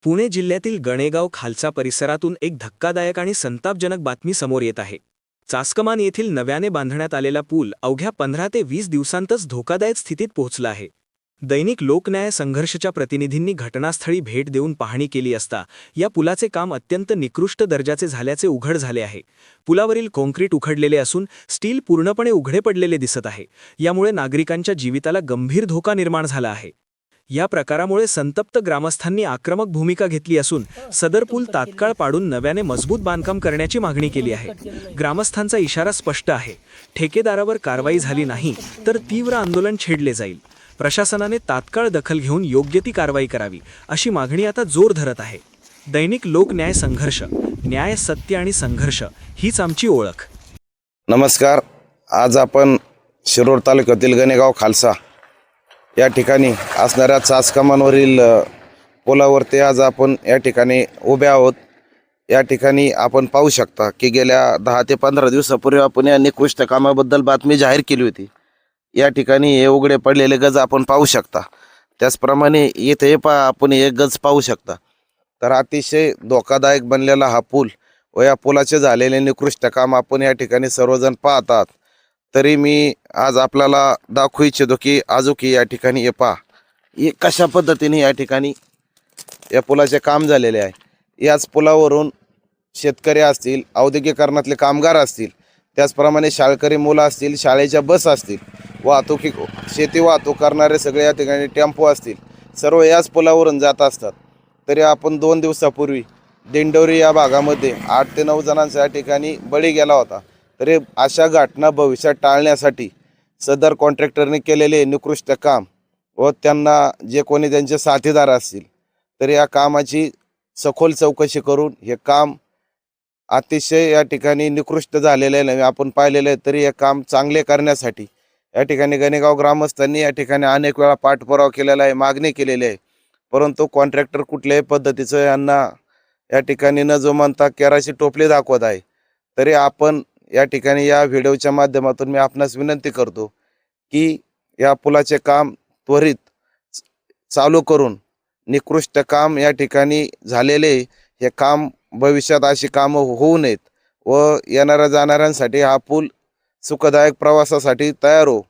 पुणे जिल्ह्यातील गणेगाव खालसा परिसरातून एक धक्कादायक आणि संतापजनक बातमी समोर येत आहे। चासकमान येथील नव्याने बांधण्यात आलेला पूल अवघ्या 15 ते 20 दिवसांतच धोकादायक स्थितीत पोहोचला आहे। दैनिक लोकन्याय संघर्षच्या प्रतिनिधींनी घटनास्थळी भेट देऊन पाहणी केली असता या पुलाचे काम अत्यंत निकृष्ट दर्जाचे झाल्याचे उघड झाले आहे। पुलावरील काँक्रीट उखडलेले असून स्टील पूर्णपणे उघडे पडलेले दिसत आहे। यामुळे नागरिकांच्या जीविताला गंभीर धोका निर्माण झाला आहे। या प्रकारामुळे संतप्त ग्रामस्थांनी आक्रमक भूमिका घेतली असून सदर पूल तात्काळ पाडून नव्याने मजबूत बांधकाम करण्याची मागणी केली आहे। ग्रामस्थांचा इशारा स्पष्ट आहे, ठेकेदारावर कारवाई झाली नाही तर तीव्र आंदोलन छेडले जाईल। प्रशासनाने तात्काळ दखल घेऊन योग्य ती कारवाई करावी अशी मागणी आता जोर धरत आहे। दैनिक लोकन्याय संघर्ष, न्याय, सत्य आणि संघर्ष हीच आमची ओळख। नमस्कार। आज आपण शिरूर तालुक्यातील गणेगाव खालसा या ठिकाणी असणाऱ्या चासकमानवरील पुलावरती आज आपण या ठिकाणी उभे आहोत। या ठिकाणी आपण पाहू शकता की गेल्या 10 ते 15 दिवसापूर्वी आपण या निकृष्ट कामाबद्दल बातमी जाहीर केली होती। या ठिकाणी हे उघडे पडलेले गज आपण पाहू शकता। त्याचप्रमाणे इथे आपण एक गज पाहू शकता। तर अतिशय धोकादायक बनलेला हा पूल व या पुलाचे झालेले निकृष्ट काम आपण या ठिकाणी सर्वजण पाहतात। तरी मी आज आपल्याला दाखवू इच्छितो की आजोकी या ठिकाणी हे पहा, हे कशा पद्धतीने या ठिकाणी या पुलाचे काम झालेले आहे। याच पुलावरून शेतकरी असतील, औद्योगिकरणातले कामगार असतील, त्याचप्रमाणे शाळकरी मुलं असतील, शाळेच्या बस असतील, वाहतुकी शेती वाहतूक करणारे सगळे या ठिकाणी टेम्पो असतील, सर्व याच पुलावरून जात असतात। तरी आपण 2 दिवसापूर्वी दिंडोरी या भागामध्ये 8 ते 9 जणांचा या ठिकाणी बळी गेला होता। तरी अशा घटना भविष्यात टाळण्यासाठी सदर कॉन्ट्रॅक्टरने केलेले निकृष्ट काम व त्यांना जे कोणी त्यांचे साथीदार असतील तर या कामाची सखोल चौकशी करून हे काम अतिशय या ठिकाणी निकृष्ट झालेले आहे आपण पाहिलेले आहे। तरी हे काम चांगले करण्यासाठी या ठिकाणी गणेगाव ग्रामस्थांनी या ठिकाणी अनेक वेळा पाठपुरावा केलेला आहे, मागणी केलेली आहे, परंतु कॉन्ट्रॅक्टर कुठल्याही पद्धतीचं यांना या ठिकाणी न जुमानता केराची टोपली दाखवत आहे। तरी आपण या ठिकाणी या व्हिडिओच्या माध्यमातून मी आपणास विनंती करतो की या पुलाचे काम त्वरित चालू करून निकृष्ट काम या ठिकाणी झालेले हे काम भविष्यात अशी कामं होऊ नयेत व येणाऱ्या जाणाऱ्यांसाठी हा पूल सुखदायक प्रवासासाठी तयार हो।